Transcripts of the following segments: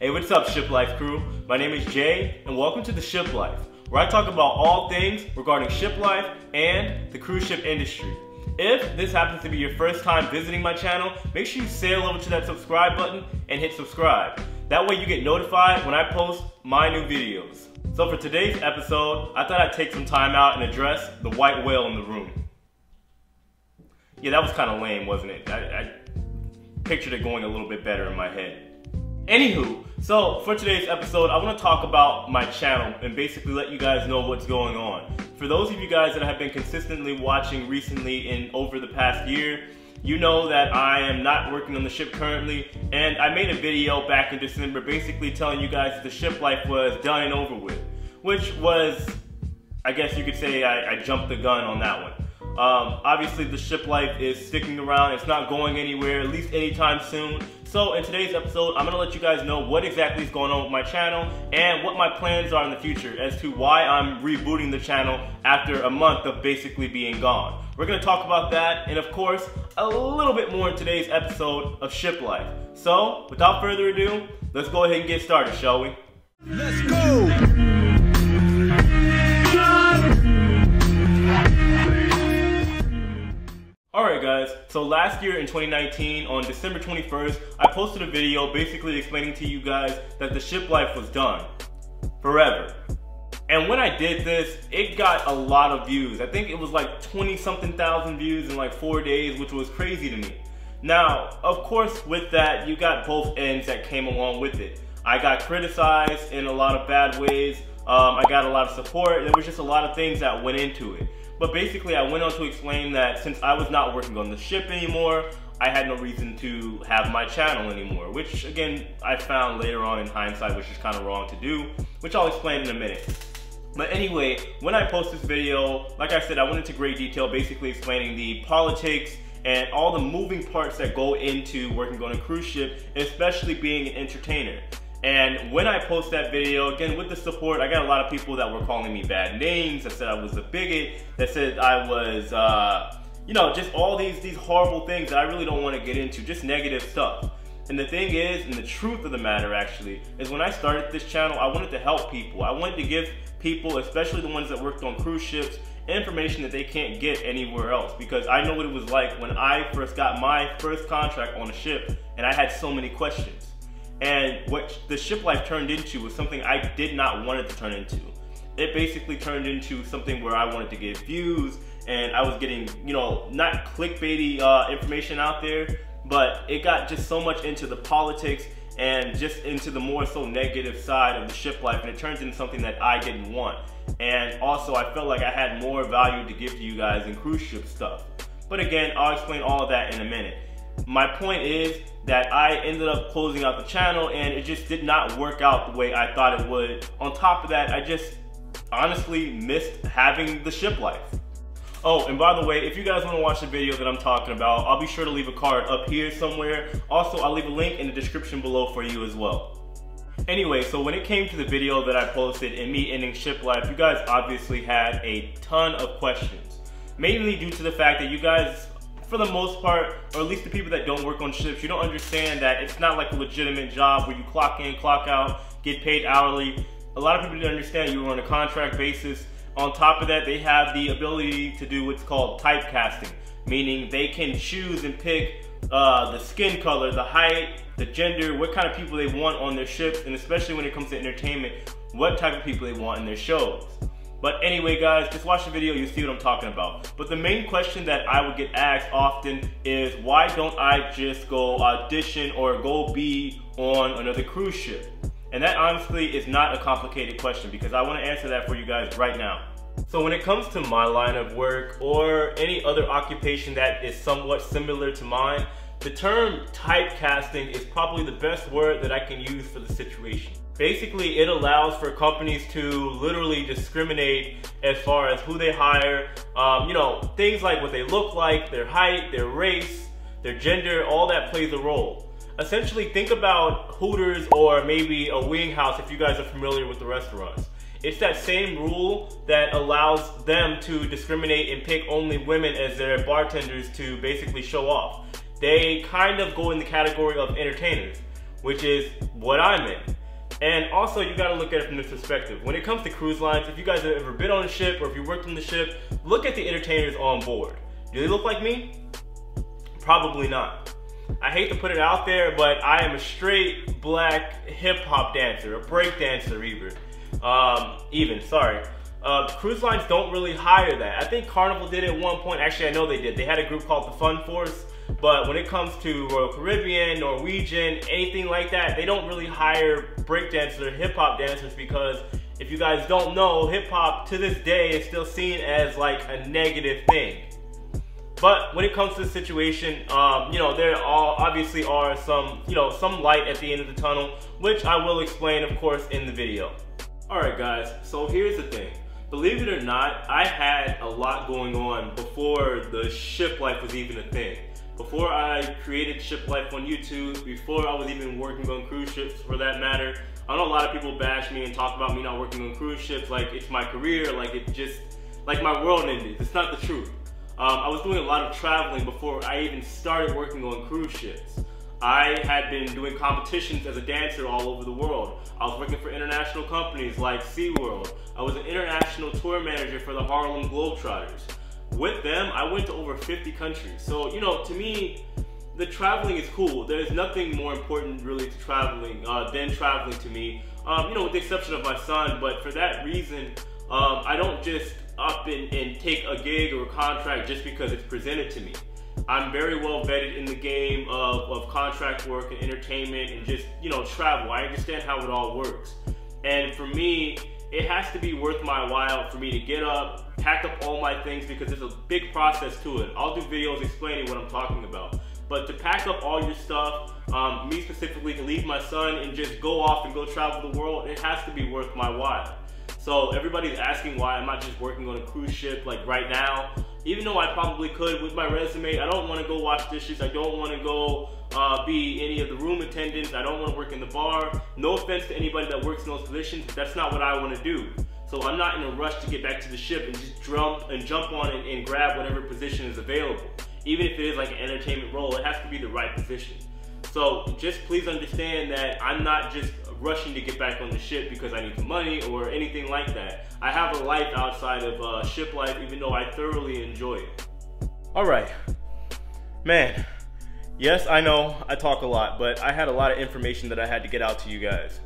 Hey, what's up, Shiplife crew? My name is Jay, and welcome to the Shiplife, where I talk about all things regarding ship life and the cruise ship industry. If this happens to be your first time visiting my channel, make sure you sail over to that subscribe button and hit subscribe. That way you get notified when I post my new videos. So for today's episode, I thought I'd take some time out and address the white whale in the room. Yeah, that was kind of lame, wasn't it? I pictured it going a little bit better in my head. Anywho, so for today's episode, I want to talk about my channel and basically let you guys know what's going on. For those of you guys that have been consistently watching recently and over the past year, you know that I am not working on the ship currently, and I made a video back in December basically telling you guys that the ship life was done and over with, which was, I guess you could say I jumped the gun on that one. Obviously the ship life is sticking around, it's not going anywhere, at least anytime soon. So in today's episode, I'm going to let you guys know what exactly is going on with my channel and what my plans are in the future as to why I'm rebooting the channel after a month of basically being gone. We're going to talk about that and of course, a little bit more in today's episode of Ship Life. So without further ado, let's go ahead and get started, shall we? Let's go! Alright guys, so last year in 2019, on December 21st, I posted a video basically explaining to you guys that the ship life was done. Forever. And when I did this, it got a lot of views. I think it was like 20-something thousand views in like 4 days, which was crazy to me. Now, of course, with that, you got both ends that came along with it. I got criticized in a lot of bad ways. I got a lot of support. There was just a lot of things that went into it. But basically, I went on to explain that since I was not working on the ship anymore, I had no reason to have my channel anymore, which again, I found later on in hindsight, which is kind of wrong to do, which I'll explain in a minute. But anyway, when I post this video, like I said, I went into great detail basically explaining the politics and all the moving parts that go into working on a cruise ship, especially being an entertainer. And when I post that video, again, with the support, I got a lot of people that were calling me bad names, that said I was a bigot, that said I was, you know, just all these horrible things that I really don't want to get into, just negative stuff. And the thing is, and the truth of the matter actually, is when I started this channel, I wanted to help people. I wanted to give people, especially the ones that worked on cruise ships, information that they can't get anywhere else. Because I know what it was like when I first got my first contract on a ship, and I had so many questions. And what the ship life turned into was something I did not want it to turn into. It basically turned into something where I wanted to get views, and I was getting, you know, not clickbaity information out there, but it got just so much into the politics and just into the more so negative side of the ship life, and it turns into something that I didn't want. And also I felt like I had more value to give to you guys in cruise ship stuff. But again, I'll explain all of that in a minute. My point is that I ended up closing out the channel and it just did not work out the way I thought it would. On top of that, I just honestly missed having the ship life. Oh, and by the way, if you guys want to watch the video that I'm talking about, I'll be sure to leave a card up here somewhere. Also, I'll leave a link in the description below for you as well. Anyway, so when it came to the video that I posted and me ending ship life, you guys obviously had a ton of questions. Mainly due to the fact that you guys, for the most part, or at least the people that don't work on ships, you don't understand that it's not like a legitimate job where you clock in, clock out, get paid hourly. A lot of people didn't understand you were on a contract basis. On top of that, they have the ability to do what's called typecasting, meaning they can choose and pick the skin color, the height, the gender, what kind of people they want on their ships, and especially when it comes to entertainment, what type of people they want in their shows. But anyway guys, just watch the video, you'll see what I'm talking about. But the main question that I would get asked often is, why don't I just go audition or go be on another cruise ship? And that honestly is not a complicated question, because I want to answer that for you guys right now. So when it comes to my line of work or any other occupation that is somewhat similar to mine, the term typecasting is probably the best word that I can use for the situation. Basically, it allows for companies to literally discriminate as far as who they hire, you know, things like what they look like, their height, their race, their gender, all that plays a role. Essentially, think about Hooters or maybe a wing house if you guys are familiar with the restaurants. It's that same rule that allows them to discriminate and pick only women as their bartenders to basically show off. They kind of go in the category of entertainers. which is what I'm in. And also, you gotta look at it from this perspective. When it comes to cruise lines, if you guys have ever been on a ship or if you worked on the ship, look at the entertainers on board. Do they look like me? Probably not. I hate to put it out there, but I am a straight black hip hop dancer, a break dancer even. Cruise lines don't really hire that. I think Carnival did it at one point. Actually, I know they did. They had a group called the Fun Force. But when it comes to Royal Caribbean, Norwegian, anything like that, they don't really hire breakdancers or hip-hop dancers because if you guys don't know, hip-hop to this day is still seen as like a negative thing. But when it comes to the situation, there obviously are some light at the end of the tunnel, which I will explain, of course, in the video. Alright guys, so here's the thing. Believe it or not, I had a lot going on before the Shiplife was even a thing. Before I created Shiplife on YouTube, before I was even working on cruise ships for that matter. I know a lot of people bash me and talk about me not working on cruise ships like it's my career, like my world ended. It's not the truth. I was doing a lot of traveling before I even started working on cruise ships. I had been doing competitions as a dancer all over the world. I was working for international companies like SeaWorld. I was an international tour manager for the Harlem Globetrotters. With them, I went to over 50 countries. So, to me, the traveling is cool. There's nothing more important really to traveling than traveling to me, with the exception of my son. But for that reason, I don't just up and take a gig or a contract just because it's presented to me. I'm very well vetted in the game of contract work and entertainment and just, travel. I understand how it all works. And for me, it has to be worth my while for me to get up, pack up all my things because there's a big process to it. I'll do videos explaining what I'm talking about. But to pack up all your stuff, me specifically to leave my son and just go off and go travel the world, it has to be worth my while. So everybody's asking why I'm not just working on a cruise ship like right now. Even though I probably could with my resume, I don't want to go wash dishes. I don't want to go be any of the room attendants. I don't want to work in the bar. No offense to anybody that works in those positions, but that's not what I want to do. So I'm not in a rush to get back to the ship and just jump on and grab whatever position is available. Even if it is like an entertainment role, it has to be the right position. So just please understand that I'm not just rushing to get back on the ship because I need the money or anything like that. I have a life outside of Shiplife, even though I thoroughly enjoy it. Alright, man, yes, I know I talk a lot, but I had a lot of information that I had to get out to you guys.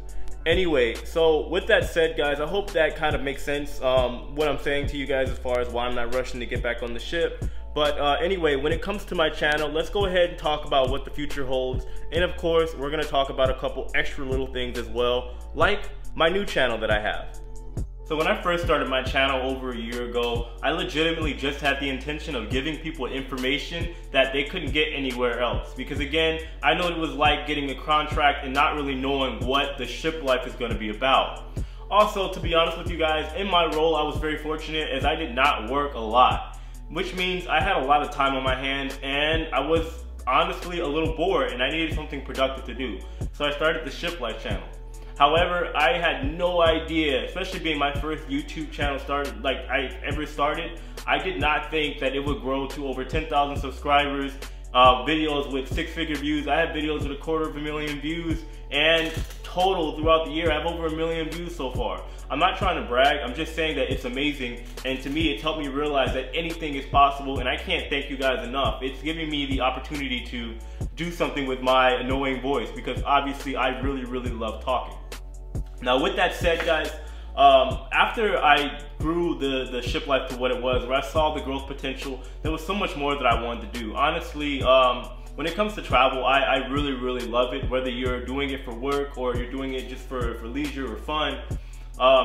Anyway, so with that said, guys, I hope that kind of makes sense, what I'm saying to you guys as far as why I'm not rushing to get back on the ship. But anyway, when it comes to my channel, let's go ahead and talk about what the future holds. And of course, we're going to talk about a couple extra little things as well, like my new channel that I have. So when I first started my channel over a year ago, I legitimately just had the intention of giving people information that they couldn't get anywhere else. Because again, I know it was like getting a contract and not really knowing what the Shiplife is going to be about. Also, to be honest with you guys, in my role, I was very fortunate as I did not work a lot. Which means I had a lot of time on my hands and I was honestly a little bored and I needed something productive to do. So I started the Shiplife channel. However, I had no idea, especially being my first YouTube channel I ever started, I did not think that it would grow to over 10,000 subscribers, videos with 6-figure views. I have videos with 250,000 views, and total throughout the year I have over 1 million views so far. I'm not trying to brag, I'm just saying that it's amazing, and to me it's helped me realize that anything is possible, and I can't thank you guys enough. It's giving me the opportunity to do something with my annoying voice because obviously I really love talking. Now with that said, guys, after I grew the Shiplife to what it was, where I saw the growth potential, there was so much more that I wanted to do. Honestly, when it comes to travel, I really love it. Whether you're doing it for work or you're doing it just for leisure or fun,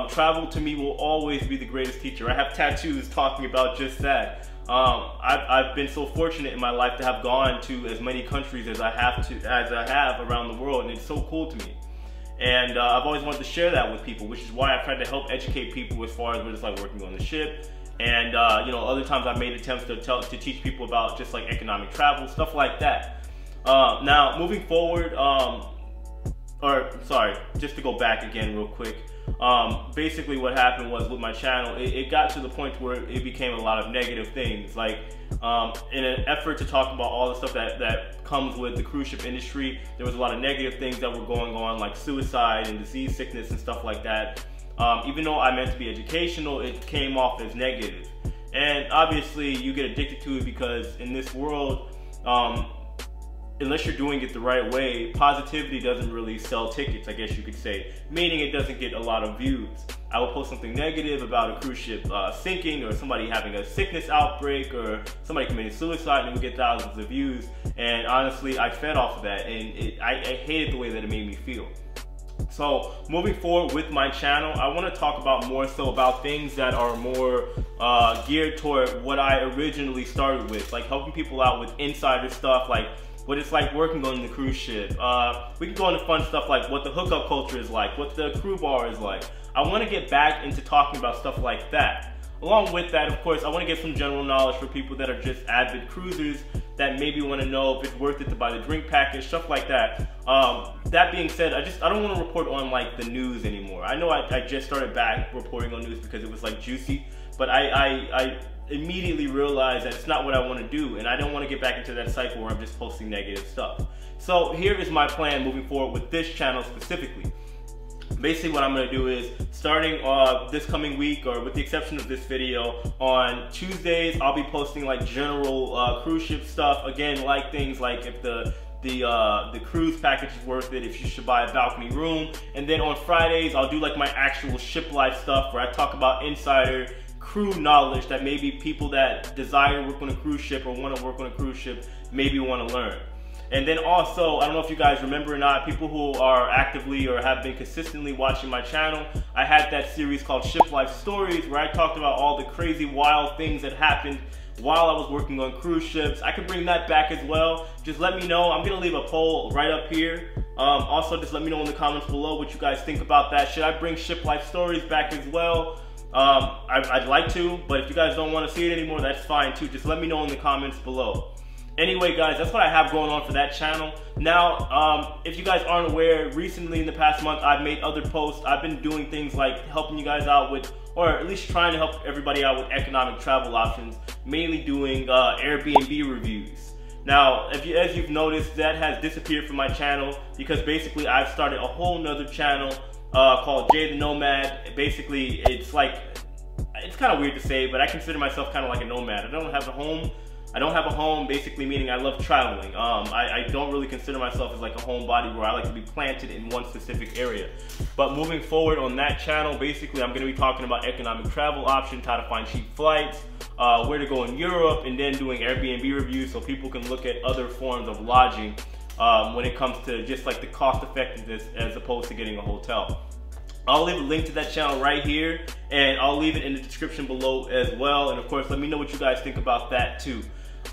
travel to me will always be the greatest teacher. I have tattoos talking about just that. I've been so fortunate in my life to have gone to as many countries as I have around the world, and it's so cool to me. And I've always wanted to share that with people, which is why I've tried to help educate people as far as we're just like working on the ship. And other times I've made attempts to teach people about just like economic travel, stuff like that. Now moving forward, or sorry, just to go back again real quick. Basically what happened was with my channel, it got to the point where it became a lot of negative things. Like in an effort to talk about all the stuff that comes with the cruise ship industry, there was a lot of negative things that were going on, like suicide and disease sickness and stuff like that. Even though I meant to be educational, it came off as negative. And obviously you get addicted to it because in this world, unless you're doing it the right way, positivity doesn't really sell tickets, I guess you could say. Meaning it doesn't get a lot of views. I will post something negative about a cruise ship sinking, or somebody having a sickness outbreak, or somebody committing suicide, and we get thousands of views. And honestly, I fed off of that, and I hated the way that it made me feel. So moving forward with my channel, I want to talk about more so about things that are more geared toward what I originally started with, like helping people out with insider stuff, like what it's like working on the cruise ship. We can go into fun stuff like what the hookup culture is like, what the crew bar is like. I want to get back into talking about stuff like that. Along with that, of course, I want to get some general knowledge for people that are just avid cruisers that maybe want to know if it's worth it to buy the drink package, stuff like that. That being said, I don't want to report on like the news anymore. I know I just started back reporting on news because it was like juicy, but I immediately realized that it's not what I want to do, and I don't want to get back into that cycle where I'm just posting negative stuff. So here is my plan moving forward with this channel specifically. Basically what I'm going to do is, starting this coming week, or with the exception of this video, on Tuesdays I'll be posting like general cruise ship stuff. Again, like things like if the cruise package is worth it, if you should buy a balcony room. And then on Fridays I'll do like my actual Shiplife stuff, where I talk about insider crew knowledge that maybe people that desire to work on a cruise ship or want to work on a cruise ship maybe want to learn. And then also, I don't know if you guys remember or not, people who are actively or have been consistently watching my channel, I had that series called Shiplife Stories, where I talked about all the crazy, wild things that happened while I was working on cruise ships. I could bring that back as well. Just let me know. I'm gonna leave a poll right up here. Also, just let me know in the comments below what you guys think about that. Should I bring Shiplife Stories back as well? I'd like to, but if you guys don't want to see it anymore, that's fine too. Just let me know in the comments below. Anyway guys, that's what I have going on for that channel. Now, if you guys aren't aware, recently in the past month I've made other posts. I've been doing things like helping you guys out with, or at least trying to help everybody out with economic travel options, mainly doing Airbnb reviews. Now, as you've noticed, that has disappeared from my channel because basically I've started a whole nother channel called Jay the Nomad. Basically, it's kind of weird to say, but I consider myself kind of like a nomad. I don't have a home, basically meaning I love traveling. I don't really consider myself as like a homebody where I like to be planted in one specific area. But moving forward on that channel, basically I'm going to be talking about economic travel options, how to find cheap flights, where to go in Europe, and then doing Airbnb reviews so people can look at other forms of lodging when it comes to just like the cost effectiveness as opposed to getting a hotel. I'll leave a link to that channel right here, and I'll leave it in the description below as well. And of course, let me know what you guys think about that too.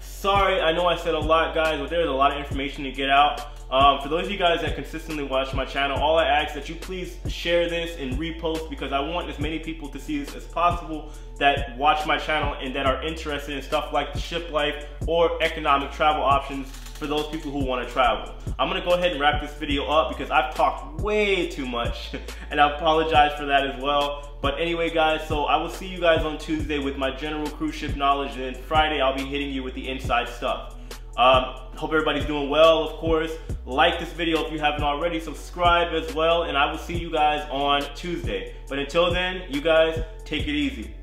Sorry, I know I said a lot, guys, but there's a lot of information to get out. For those of you guys that consistently watch my channel, all I ask that you please share this and repost, because I want as many people to see this as possible that watch my channel and that are interested in stuff like the Shiplife or economic travel options for those people who want to travel. I'm gonna go ahead and wrap this video up because I've talked way too much and I apologize for that as well. But anyway guys, so I will see you guys on Tuesday with my general cruise ship knowledge, and then Friday I'll be hitting you with the inside stuff. Hope everybody's doing well, of course. Like this video if you haven't already, subscribe as well, and I will see you guys on Tuesday. But until then, you guys take it easy.